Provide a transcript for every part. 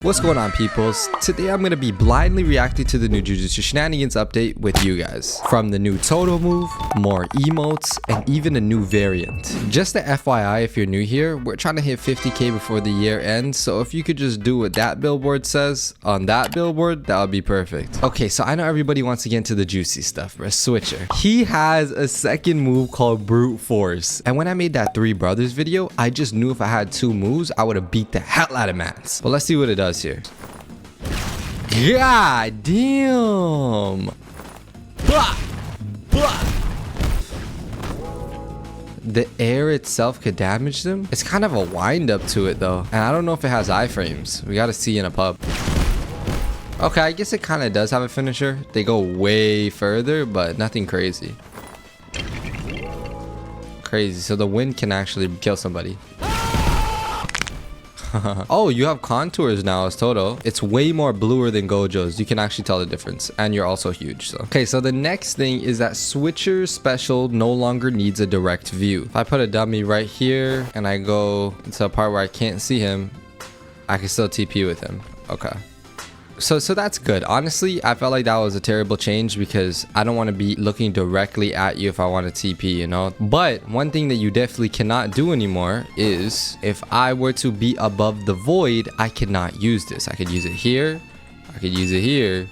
What's going on, peoples? Today I'm going to be blindly reacting to the new Jujutsu Shenanigans update with you guys. From the new Todo move, more emotes, and even a new variant. Just a FYI, if you're new here, we're trying to hit 50k before the year ends, so if you could just do what that billboard says on that billboard, that would be perfect. Okay, so I know everybody wants to get into the juicy stuff, bro. Switcher. He has a second move called brute force, and when I made that Three Brothers video, I just knew if I had two moves, I would have beat the hell out of Mans. But let's see what it does here. God damn. Blah, blah. The air itself could damage them. It's kind of a wind up to it though, and I don't know if it has iframes. We gotta see in a pub. Okay, I guess it kind of does have a finisher. They go way further, but nothing crazy. Crazy. So the wind can actually kill somebody. Oh, you have contours now as Todo. It's way more bluer than Gojo's. You can actually tell the difference, and you're also huge. So okay, so the next thing is that Switcher special no longer needs a direct view. If I put a dummy right here and I go to a part where I can't see him, I can still TP with him. Okay, so that's good. Honestly, I felt like that was a terrible change because I don't want to be looking directly at you if I want to TP, you know. But one thing that you definitely cannot do anymore is if I were to be above the void, I cannot use this. I could use it here, I could use it here,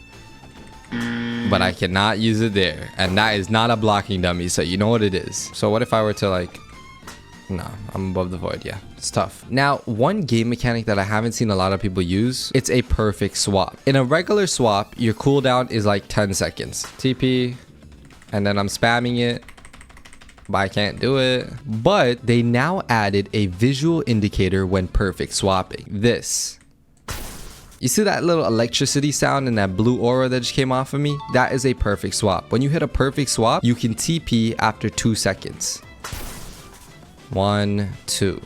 but I cannot use it there, and that is not a blocking dummy, so you know what it is. So what if I were to like, no, I'm above the void. Yeah, it's tough. Now, one game mechanic that I haven't seen a lot of people use, it's a perfect swap. In a regular swap, your cooldown is like 10 seconds. TP, and then I'm spamming it, but I can't do it. But they now added a visual indicator when perfect swapping. This. You see that little electricity sound and that blue aura that just came off of me? That is a perfect swap. When you hit a perfect swap, you can TP after 2 seconds. 1, 2,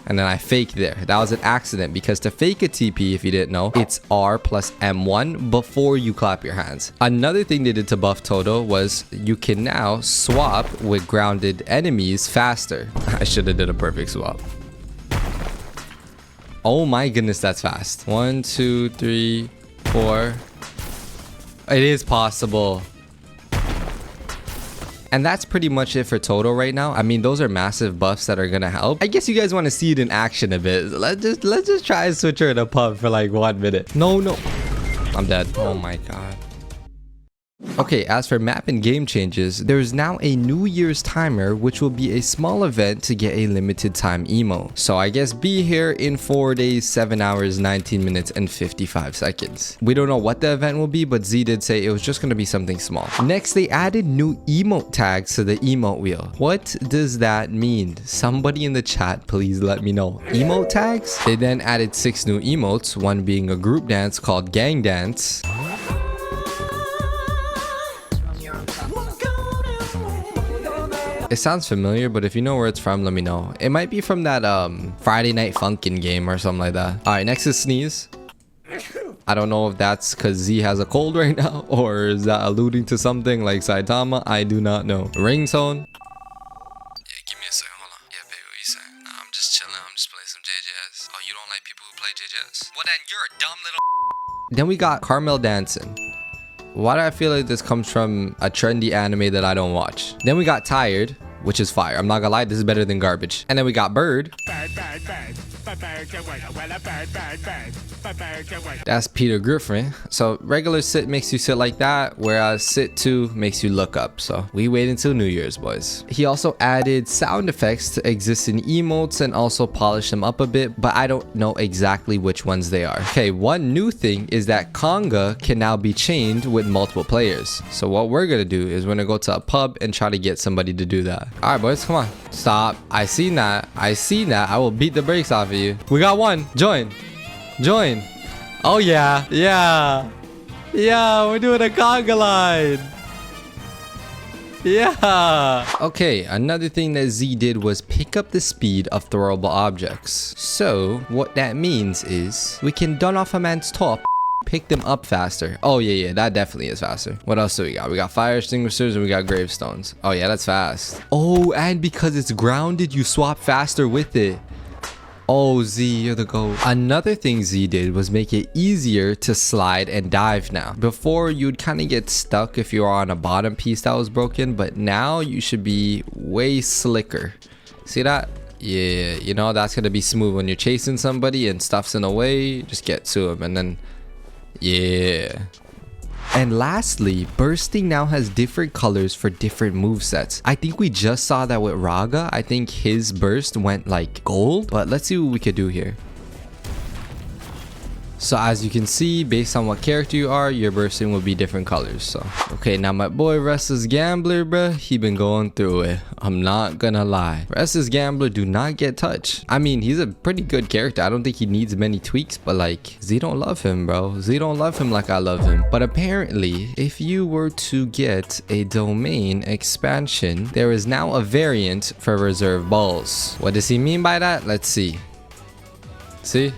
and then I fake there. That was an accident because to fake a TP, if you didn't know, it's R plus M1 before you clap your hands. Another thing they did to buff Todo was you can now swap with grounded enemies faster. I should have did a perfect swap. Oh my goodness, that's fast. 1, 2, 3, 4. It is possible. And that's pretty much it for Todo right now. I mean, those are massive buffs that are gonna help. I guess you guys want to see it in action a bit. Let's just try and switch her in a pub for like 1 minute. No, I'm dead. Oh my god. Okay, as for map and game changes, there is now a New Year's timer, which will be a small event to get a limited time emo. So I guess be here in 4 days, 7 hours, 19 minutes, and 55 seconds. We don't know what the event will be, but Z did say it was just going to be something small. Next, they added new emote tags to the emote wheel. What does that mean? Somebody in the chat, please let me know. Emote tags? They then added 6 new emotes, one being a group dance called Gang Dance. It sounds familiar, but if you know where it's from, let me know. It might be from that Friday Night Funkin' game or something like that. All right, next is Sneeze. I don't know if that's because Z has a cold right now, or is that alluding to something like Saitama? I do not know. Ringtone. Yeah, give me a second. Hold on. Yeah, baby, what you saying? Nah, I'm just chilling. I'm just playing some JJS. Oh, you don't like people who play JJS? Well, then you're a dumb little. Then we got Carmel dancing. Why do I feel like this comes from a trendy anime that I don't watch? Then we got Tired, which is fire. I'm not gonna lie, this is better than Garbage. And then we got Bird. That's Peter Griffin. So regular sit makes you sit like that, whereas sit 2 makes you look up. So we wait until New Year's, boys. He also added sound effects to existing emotes and also polished them up a bit, but I don't know exactly which ones they are. Okay, one new thing is that conga can now be chained with multiple players. So what we're gonna do is we're gonna go to a pub and try to get somebody to do that. All right, boys, come on. Stop. I seen that. I seen that. I will beat the brakes off of you. We got one. Join. Join. Oh, yeah. Yeah. Yeah, we're doing a conga line. Yeah. Okay, another thing that Z did was pick up the speed of throwable objects. So what that means is we can done off a man's top, pick them up faster. Oh yeah, that definitely is faster. What else do we got? We got fire extinguishers and we got gravestones. Oh yeah, that's fast. Oh, and because it's grounded, you swap faster with it. Oh, Z, you're the GOAT. Another thing Z did was make it easier to slide and dive now. Before, you'd kind of get stuck if you were on a bottom piece that was broken, but now you should be way slicker. See that? Yeah, you know, that's gonna be smooth when you're chasing somebody and stuff's in the way. Just get to him and then, yeah. And lastly, bursting now has different colors for different movesets. I think we just saw that with Raga. I think his burst went like gold, but let's see what we could do here. So as you can see, based on what character you are, your bursting will be different colors. So okay, now my boy Restless Gambler, bruh, he been going through it. I'm not gonna lie. Restless Gambler do not get touched. I mean, he's a pretty good character. I don't think he needs many tweaks, but like, Z don't love him, bro. Z don't love him like I love him. But apparently, if you were to get a domain expansion, there is now a variant for reserve balls. What does he mean by that? Let's see. See?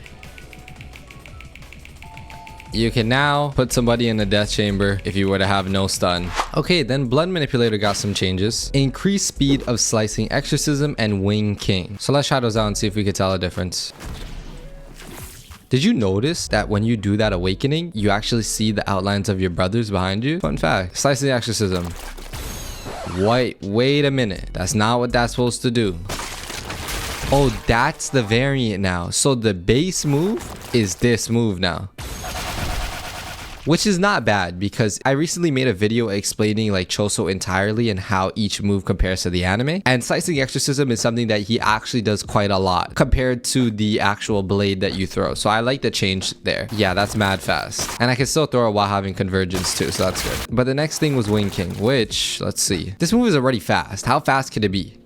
You can now put somebody in the death chamber if you were to have no stun. Okay, then Blood Manipulator got some changes. Increased speed of slicing exorcism and wing king. So let's try those out and see if we can tell a difference. Did you notice that when you do that awakening, you actually see the outlines of your brothers behind you? Fun fact, slicing exorcism. Wait a minute. That's not what that's supposed to do. Oh, that's the variant now. So the base move is this move now. Which is not bad because I recently made a video explaining like Choso entirely and how each move compares to the anime. And slicing exorcism is something that he actually does quite a lot compared to the actual blade that you throw. So I like the change there. Yeah, that's mad fast. And I can still throw it while having convergence too, so that's good. But the next thing was Wing King, which, let's see. This move is already fast. How fast can it be?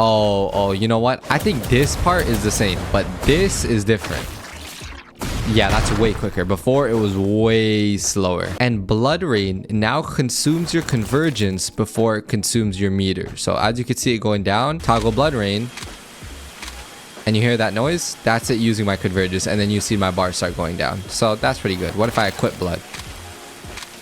Oh, you know what? I think this part is the same, but this is different. Yeah, that's way quicker. Before, it was way slower. And Blood Rain now consumes your convergence before it consumes your meter. So as you can see it going down, toggle Blood Rain. And you hear that noise? That's it using my convergence. And then you see my bar start going down. So that's pretty good. What if I equip Blood?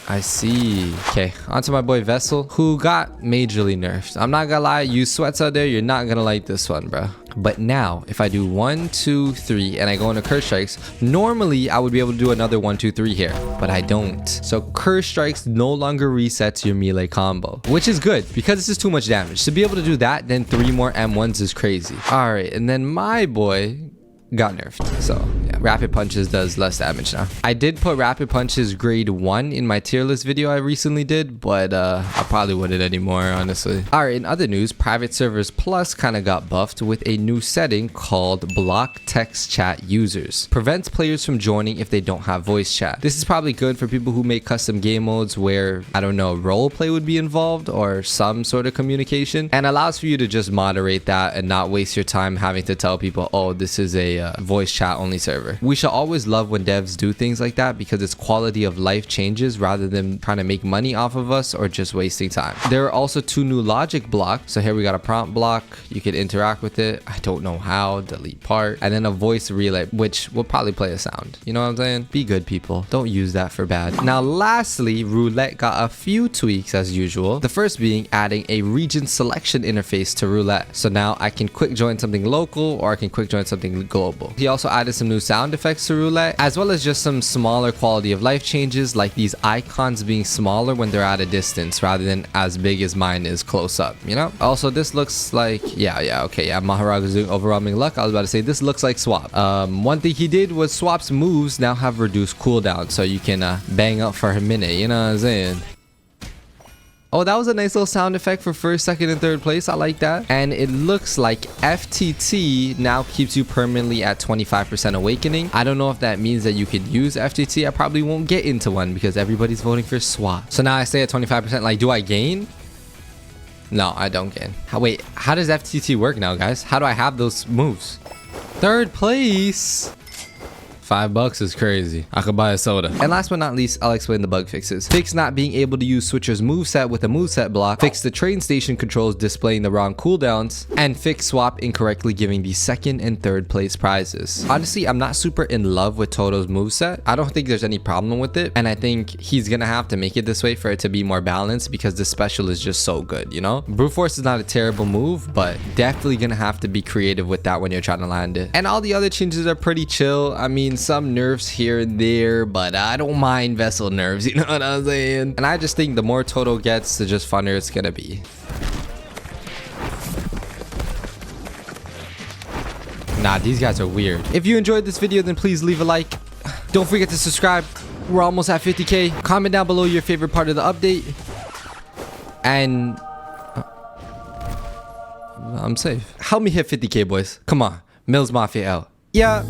I see. Okay, onto my boy Vessel, who got majorly nerfed. I'm not gonna lie, you sweats out there, you're not gonna like this one, bro. But now, if I do 1, 2, 3, and I go into Curse Strikes, normally I would be able to do another 1, 2, 3 here, but I don't. So Curse Strikes no longer resets your melee combo, which is good because this is too much damage. To be able to do that, then 3 more M1s is crazy. All right, and then my boy got nerfed. So yeah, Rapid Punches does less damage now. I did put Rapid Punches grade 1 in my tier list video I recently did, but I probably wouldn't anymore, honestly. All right, in other news, Private Servers Plus kind of got buffed with a new setting called Block Text Chat Users. Prevents players from joining if they don't have voice chat. This is probably good for people who make custom game modes where, I don't know, roleplay would be involved or some sort of communication, and allows for you to just moderate that and not waste your time having to tell people, oh, this is a voice chat only server. We should always love when devs do things like that because it's quality of life changes rather than trying to make money off of us or just wasting time. There are also 2 new logic blocks. So here we got a prompt block. You can interact with it. I don't know how. Delete part. And then a voice relay, which will probably play a sound. You know what I'm saying? Be good, people. Don't use that for bad. Now, lastly, Roulette got a few tweaks as usual. The first being adding a region selection interface to Roulette. So now I can quick join something local or I can quick join something global. He also added some new sound effects to Roulette, as well as just some smaller quality of life changes, like these icons being smaller when they're at a distance rather than as big as mine is close up, you know? Also, this looks like, Maharaga's doing overwhelming luck. I was about to say, this looks like Swap. One thing he did was Swap's moves now have reduced cooldown, so you can bang up for a minute, you know what I'm saying? Oh, that was a nice little sound effect for 1st, 2nd, and 3rd place. I like that. And it looks like FTT now keeps you permanently at 25% awakening. I don't know if that means that you could use FTT. I probably won't get into one because everybody's voting for Swap. So now I stay at 25%. Like, do I gain? No, I don't gain. Wait, how does FTT work now, guys? How do I have those moves? 3rd place. $5 is crazy. I could buy a soda. And last but not least, I'll explain the bug fixes. Fix not being able to use Switcher's moveset with a moveset block. Fix the train station controls displaying the wrong cooldowns. And fix swap incorrectly giving the second and third place prizes. Honestly, I'm not super in love with Todo's moveset. I don't think there's any problem with it. And I think he's gonna have to make it this way for it to be more balanced because the special is just so good, you know? Brute force is not a terrible move, but definitely gonna have to be creative with that when you're trying to land it. And all the other changes are pretty chill. I mean, some nerfs here and there, but I don't mind vessel nerfs, you know what I'm saying? And I just think the more Todo gets, the just funner it's gonna be. Nah, these guys are weird. If you enjoyed this video, then please leave a like. Don't forget to subscribe. We're almost at 50K. Comment down below your favorite part of the update. And I'm safe. Help me hit 50K, boys. Come on. Millz Mafia out. Yeah.